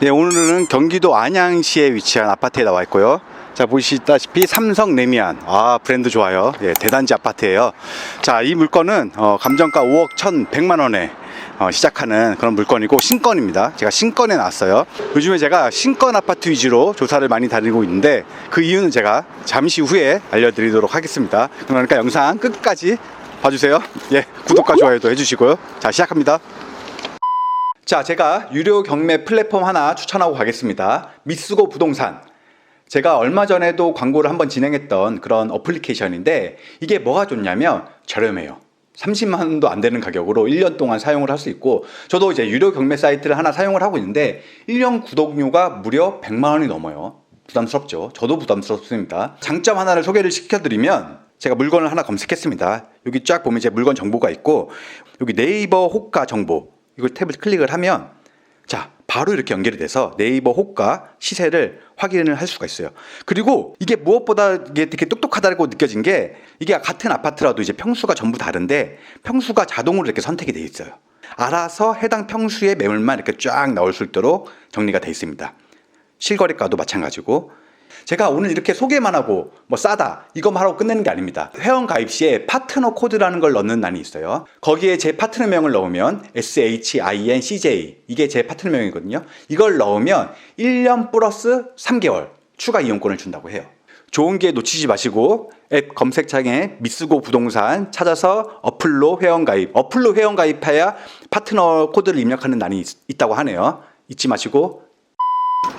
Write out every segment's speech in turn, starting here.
네, 오늘은 경기도 안양시에 위치한 아파트에 나와 있고요. 자, 보시다시피 삼성 레미안, 브랜드 좋아요. 예, 대단지 아파트예요. 자, 이 물건은 감정가 5억 1,100만 원에 시작하는 그런 물건이고 신건입니다. 제가 신건에 나왔어요. 요즘에 제가 신건 아파트 위주로 조사를 많이 다니고 있는데 그 이유는 제가 잠시 후에 알려드리도록 하겠습니다. 그러니까 영상 끝까지 봐주세요. 예, 구독과 좋아요도 해주시고요. 자, 시작합니다. 자, 제가 유료 경매 플랫폼 하나 추천하고 가겠습니다. 미쓰고 부동산. 제가 얼마 전에도 광고를 한번 진행했던 그런 어플리케이션인데 이게 뭐가 좋냐면 저렴해요. 30만 원도 안 되는 가격으로 1년 동안 사용을 할 수 있고, 저도 이제 유료 경매 사이트를 하나 사용을 하고 있는데 1년 구독료가 무려 100만 원이 넘어요. 부담스럽죠. 저도 부담스럽습니다. 장점 하나를 소개를 시켜드리면, 제가 물건을 하나 검색했습니다. 여기 쫙 보면 이제 물건 정보가 있고, 여기 네이버 호가 정보, 이걸 탭을 클릭을 하면 자, 바로 이렇게 연결이 돼서 네이버 호가 시세를 확인을 할 수가 있어요. 그리고 이게 무엇보다 이게 되게 똑똑하다고 느껴진 게, 이게 같은 아파트라도 이제 평수가 전부 다른데 평수가 자동으로 이렇게 선택이 돼 있어요. 알아서 해당 평수의 매물만 이렇게 쫙 나올 수 있도록 정리가 돼 있습니다. 실거래가도 마찬가지고. 제가 오늘 이렇게 소개만 하고 뭐 싸다 이것만 하고 끝내는 게 아닙니다. 회원 가입 시에 파트너 코드라는 걸 넣는欄이 있어요. 거기에 제 파트너명을 넣으면 SHINCJ, 이게 제 파트너명이거든요. 이걸 넣으면 1년 플러스 3개월 추가 이용권을 준다고 해요. 좋은 기회 놓치지 마시고 앱 검색창에 미쓰고 부동산 찾아서 어플로 회원 가입, 어플로 회원 가입해야 파트너 코드를 입력하는欄이 있다고 하네요. 잊지 마시고.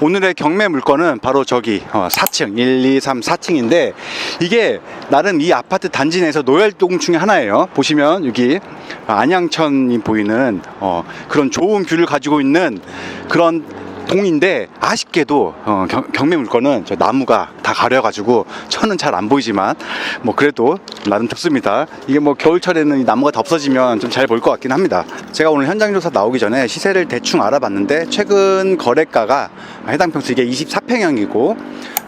오늘의 경매 물건은 바로 저기 4층 1, 2, 3, 4층인데 이게 나름 이 아파트 단지 내에서 노열동 중에 하나예요. 보시면 여기 안양천이 보이는 그런 좋은 뷰를 가지고 있는 그런 동인데, 아쉽게도 경매 물건은 저 나무가 다 가려가지고 천은 잘 안 보이지만 뭐 그래도 나름 좋습니다. 이게 뭐 겨울철에는 이 나무가 다 없어지면 좀 잘 보일 것 같긴 합니다. 제가 오늘 현장 조사 나오기 전에 시세를 대충 알아봤는데 최근 거래가가 해당 평수 이게 24평형이고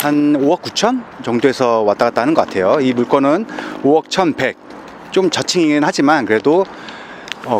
한 5억 9천 정도에서 왔다 갔다 하는 것 같아요. 이 물건은 5억 1,100, 좀 저층이긴 하지만 그래도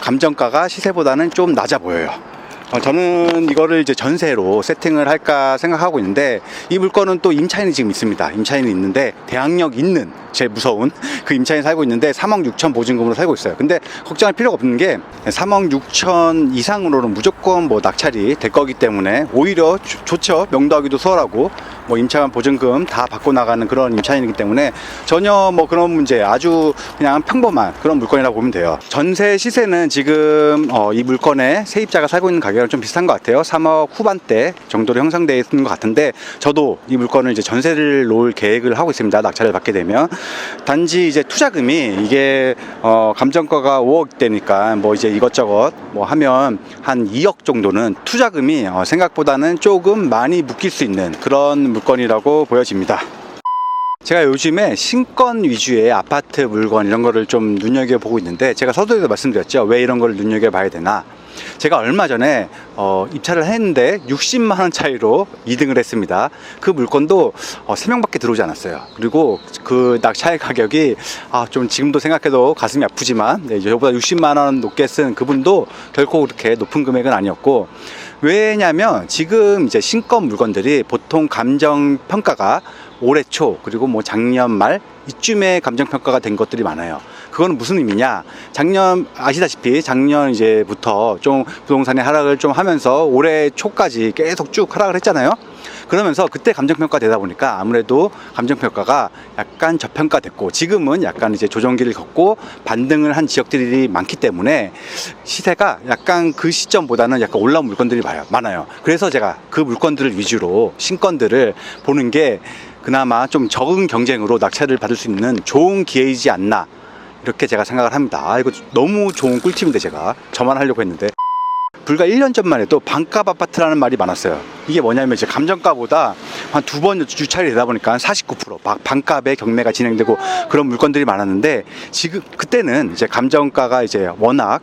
감정가가 시세보다는 좀 낮아 보여요. 저는 이거를 이제 전세로 세팅을 할까 생각하고 있는데, 이 물건은 또 임차인이 지금 있습니다. 임차인이 있는데 대항력 있는, 제일 무서운 그 임차인이 살고 있는데 3억 6천 보증금으로 살고 있어요. 근데 걱정할 필요가 없는 게 3억 6천 이상으로는 무조건 뭐 낙찰이 될 거기 때문에 오히려 좋죠. 명도하기도 수월하고 뭐 임차관 보증금 다 받고 나가는 그런 임차인이기 때문에 전혀 뭐 그런 문제, 아주 그냥 평범한 그런 물건이라고 보면 돼요. 전세 시세는 지금 이 물건에 세입자가 살고 있는 가격이랑 좀 비슷한 것 같아요. 3억 후반대 정도로 형성되어 있는 것 같은데, 저도 이 물건을 이제 전세를 놓을 계획을 하고 있습니다. 낙찰을 받게 되면. 단지 이제 투자금이 이게 감정가가 5억대니까 뭐 이제 이것저것 뭐 하면 한 2억 정도는 투자금이 생각보다는 조금 많이 묶일 수 있는 그런 물건이라고 보여집니다. 제가 요즘에 신건 위주의 아파트 물건 이런 거를 좀 눈여겨보고 있는데, 제가 서두에도 말씀드렸죠. 왜 이런 걸 눈여겨봐야 되나. 제가 얼마 전에 입찰을 했는데 60만 원 차이로 2등을 했습니다. 그 물건도 3명밖에 들어오지 않았어요. 그리고 그 낙찰 가격이 좀 지금도 생각해도 가슴이 아프지만 저보다 60만 원 높게 쓴 그분도 결코 그렇게 높은 금액은 아니었고, 왜냐면 지금 이제 신건 물건들이 보통 감정 평가가 올해 초 그리고 뭐 작년 말 이쯤에 감정 평가가 된 것들이 많아요. 그거는 무슨 의미냐? 작년 아시다시피 작년 이제부터 좀 부동산의 하락을 좀 하면서 올해 초까지 계속 쭉 하락을 했잖아요. 그러면서 그때 감정평가 되다 보니까 아무래도 감정평가가 약간 저평가됐고, 지금은 약간 이제 조정기를 걷고 반등을 한 지역들이 많기 때문에 시세가 약간 그 시점보다는 약간 올라온 물건들이 많아요. 그래서 제가 그 물건들을 위주로 신건들을 보는 게 그나마 좀 적은 경쟁으로 낙찰을 받을 수 있는 좋은 기회이지 않나, 이렇게 제가 생각을 합니다. 이거 너무 좋은 꿀팁인데 제가 저만 하려고 했는데. 불과 1년 전만 해도 반값 아파트라는 말이 많았어요. 이게 뭐냐면 이제 감정가보다 한 2번 주차이 되다 보니까 49% 반값의 경매가 진행되고 그런 물건들이 많았는데, 지금 그때는 이제 감정가가 이제 워낙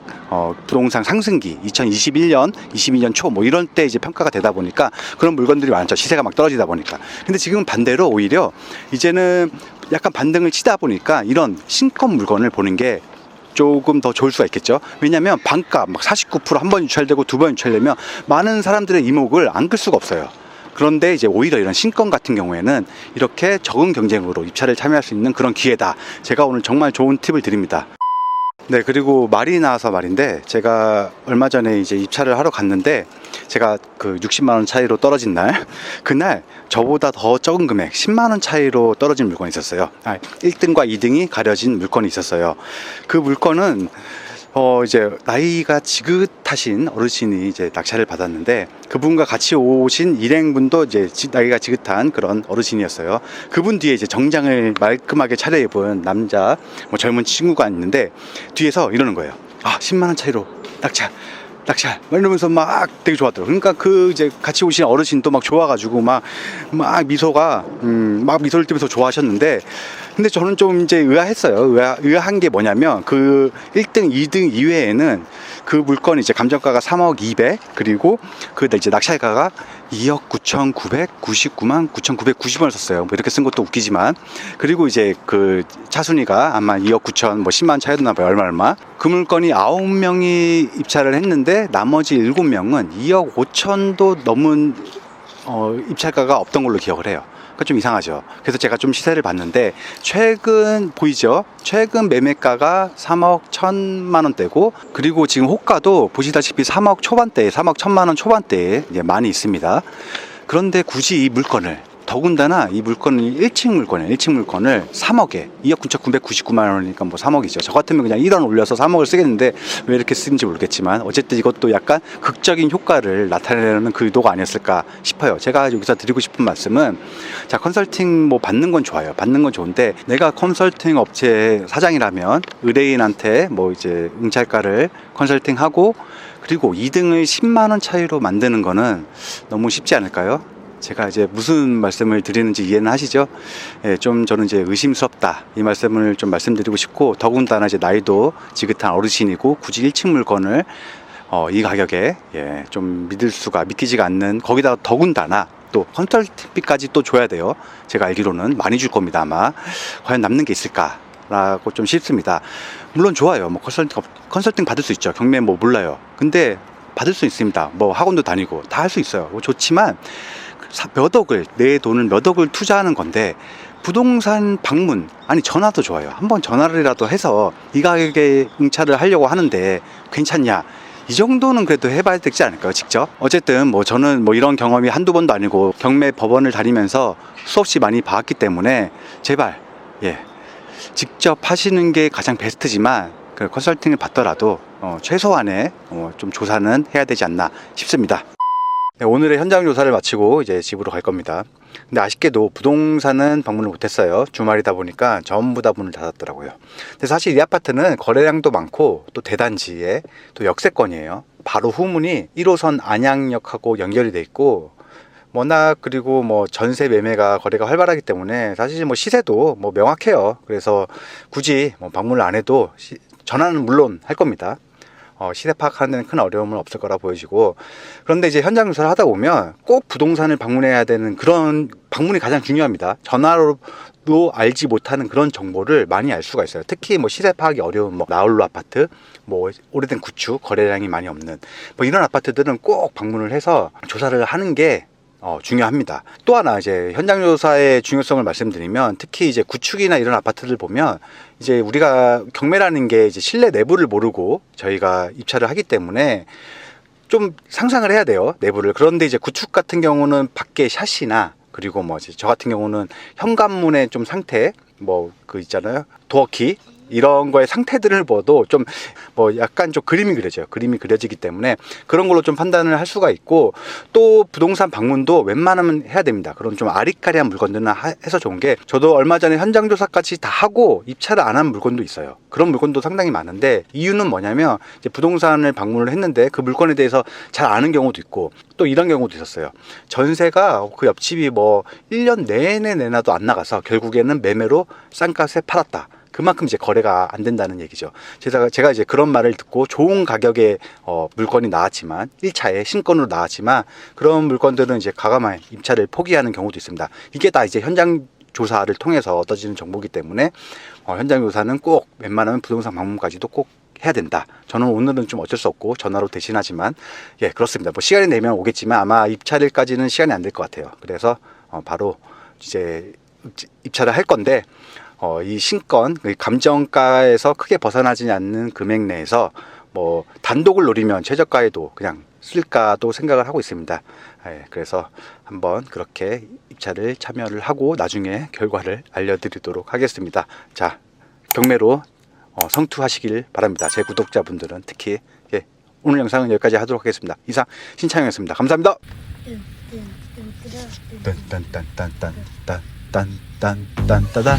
부동산 상승기 2021년, 22년 초 뭐 이런 때 이제 평가가 되다 보니까 그런 물건들이 많았죠. 시세가 막 떨어지다 보니까. 근데 지금 반대로 오히려 이제는 약간 반등을 치다 보니까 이런 신권 물건을 보는 게 조금 더 좋을 수가 있겠죠. 왜냐하면 반가 막 49% 한 번 유찰되고 두 번 유찰되면 많은 사람들의 이목을 안 끌 수가 없어요. 그런데 이제 오히려 이런 신건 같은 경우에는 이렇게 적은 경쟁으로 입찰을 참여할 수 있는 그런 기회다. 제가 오늘 정말 좋은 팁을 드립니다. 네, 그리고 말이 나와서 말인데, 제가 얼마 전에 이제 입찰을 하러 갔는데, 제가 그 60만 원 차이로 떨어진 날, 그날 저보다 더 적은 금액 10만 원 차이로 떨어진 물건이 있었어요. 1등과 2등이 가려진 물건이 있었어요. 그 물건은 이제 나이가 지긋하신 어르신이 이제 낙찰을 받았는데, 그분과 같이 오신 일행분도 이제 나이가 지긋한 그런 어르신이었어요. 그분 뒤에 이제 정장을 말끔하게 차려입은 남자 뭐 젊은 친구가 있는데, 뒤에서 이러는 거예요. 10만 원 차이로 낙찰 막 이러면서 막 되게 좋았더라고요. 그러니까 그 이제 같이 오신 어르신도 막 좋아가지고 막 미소가 막 미소를 띠면서 좋아하셨는데, 근데 저는 좀 이제 의아했어요. 의아한 게 뭐냐면, 그 1등, 2등 이외에는 그 물건이 이제 감정가가 3억 200, 그리고 그 이제 낙찰가가 2억 9,999만 9,990원을 썼어요. 뭐 이렇게 쓴 것도 웃기지만, 그리고 이제 그 차순위가 아마 2억 9천 뭐 10만 차이도 나봐요. 얼마. 그 물건이 9명이 입찰을 했는데, 나머지 7명은 2억 5천도 넘은 입찰가가 없던 걸로 기억을 해요. 그러니까 좀 이상하죠. 그래서 제가 좀 시세를 봤는데, 최근 보이죠? 최근 매매가가 3억 1천만 원대고, 그리고 지금 호가도 보시다시피 3억 초반대, 3억 1천만 원 초반대에 많이 있습니다. 그런데 굳이 이 물건을, 더군다나 이 물건은 1층 물건이에요. 1층 물건을 3억에 2억 9,999만 원이니까 뭐 3억이죠. 저 같으면 그냥 1원 올려서 3억을 쓰겠는데, 왜 이렇게 쓰는지 모르겠지만 어쨌든 이것도 약간 극적인 효과를 나타내는 그 의도가 아니었을까 싶어요. 제가 여기서 드리고 싶은 말씀은, 자, 컨설팅 뭐 받는 건 좋아요. 받는 건 좋은데, 내가 컨설팅 업체 사장이라면 의뢰인한테 뭐 이제 응찰가를 컨설팅하고, 그리고 2등을 10만 원 차이로 만드는 거는 너무 쉽지 않을까요? 제가 이제 무슨 말씀을 드리는지 이해는 하시죠? 예, 좀 저는 이제 의심스럽다, 이 말씀을 좀 말씀드리고 싶고, 더군다나 이제 나이도 지긋한 어르신이고 굳이 1층 물건을 이 가격에 좀 믿기지가 않는, 거기다가 더군다나 또 컨설팅비까지 또 줘야 돼요. 제가 알기로는 많이 줄 겁니다. 아마 과연 남는 게 있을까 라고 좀 싶습니다. 물론 좋아요. 뭐 컨설팅 받을 수 있죠. 경매 뭐 몰라요. 근데 받을 수 있습니다. 뭐 학원도 다니고 다 할 수 있어요. 뭐 좋지만 내 돈을 몇 억을 투자하는 건데, 부동산 방문, 아니 전화도 좋아요. 한번 전화를라도 해서 이 가격에 응찰을 하려고 하는데 괜찮냐, 이 정도는 그래도 해봐야 되지 않을까요? 직접. 어쨌든 뭐 저는 뭐 이런 경험이 한두 번도 아니고 경매 법원을 다니면서 수없이 많이 봐왔기 때문에, 제발 직접 하시는 게 가장 베스트지만, 그 컨설팅을 받더라도 최소한의 좀 조사는 해야 되지 않나 싶습니다. 네, 오늘의 현장 조사를 마치고 이제 집으로 갈 겁니다. 근데 아쉽게도 부동산은 방문을 못했어요. 주말이다 보니까 전부 다 문을 닫았더라고요. 근데 사실 이 아파트는 거래량도 많고 또 대단지에 또 역세권이에요. 바로 후문이 1호선 안양역하고 연결이 돼 있고, 워낙 그리고 뭐 전세 매매가 거래가 활발하기 때문에 사실 뭐 시세도 뭐 명확해요. 그래서 굳이 뭐 방문을 안 해도 전화는 물론 할 겁니다. 시세 파악하는 데는 큰 어려움은 없을 거라 보여지고, 그런데 이제 현장 조사를 하다 보면 꼭 부동산을 방문해야 되는, 그런 방문이 가장 중요합니다. 전화로도 알지 못하는 그런 정보를 많이 알 수가 있어요. 특히 뭐 시세 파악이 어려운 뭐 나홀로 아파트, 뭐 오래된 구축, 거래량이 많이 없는 뭐 이런 아파트들은 꼭 방문을 해서 조사를 하는 게 중요합니다. 또 하나 이제 현장 조사의 중요성을 말씀드리면, 특히 이제 구축이나 이런 아파트들 보면 이제 우리가 경매라는 게 이제 실내 내부를 모르고 저희가 입찰을 하기 때문에 좀 상상을 해야 돼요, 내부를. 그런데 이제 구축 같은 경우는 밖에 샷이나, 그리고 뭐 저 같은 경우는 현관문의 좀 상태, 뭐 그 있잖아요, 도어키, 이런 거의 상태들을 봐도 좀 뭐 약간 좀 그림이 그려지기 때문에 그런 걸로 좀 판단을 할 수가 있고, 또 부동산 방문도 웬만하면 해야 됩니다. 그런 좀 아리까리한 물건들은 해서 좋은 게, 저도 얼마 전에 현장 조사까지 다 하고 입찰을 안 한 물건도 있어요. 그런 물건도 상당히 많은데, 이유는 뭐냐면 이제 부동산을 방문을 했는데 그 물건에 대해서 잘 아는 경우도 있고, 또 이런 경우도 있었어요. 전세가 그 옆집이 뭐 1년 내내 내놔도 안 나가서 결국에는 매매로 싼 값에 팔았다. 그만큼 이제 거래가 안 된다는 얘기죠. 제가 이제 그런 말을 듣고 좋은 가격에 물건이 나왔지만, 1차에 신건으로 나왔지만, 그런 물건들은 이제 과감한 입찰을 포기하는 경우도 있습니다. 이게 다 이제 현장 조사를 통해서 얻어지는 정보이기 때문에 현장 조사는 꼭 웬만하면 부동산 방문까지도 꼭 해야 된다. 저는 오늘은 좀 어쩔 수 없고 전화로 대신하지만 예 그렇습니다. 뭐 시간이 되면 오겠지만 아마 입찰일까지는 시간이 안 될 것 같아요. 그래서 바로 이제 입찰을 할 건데 이 신권 감정가에서 크게 벗어나지 않는 금액 내에서 뭐 단독을 노리면 최저가에도 그냥 쓸까도 생각을 하고 있습니다. 예, 그래서 한번 그렇게 입찰을 참여를 하고 나중에 결과를 알려드리도록 하겠습니다. 자, 경매로 성투하시길 바랍니다. 제 구독자분들은 특히. 예, 오늘 영상은 여기까지 하도록 하겠습니다. 이상 신창이었습니다. 감사합니다. 딴딴딴딴딴딴딴딴딴딴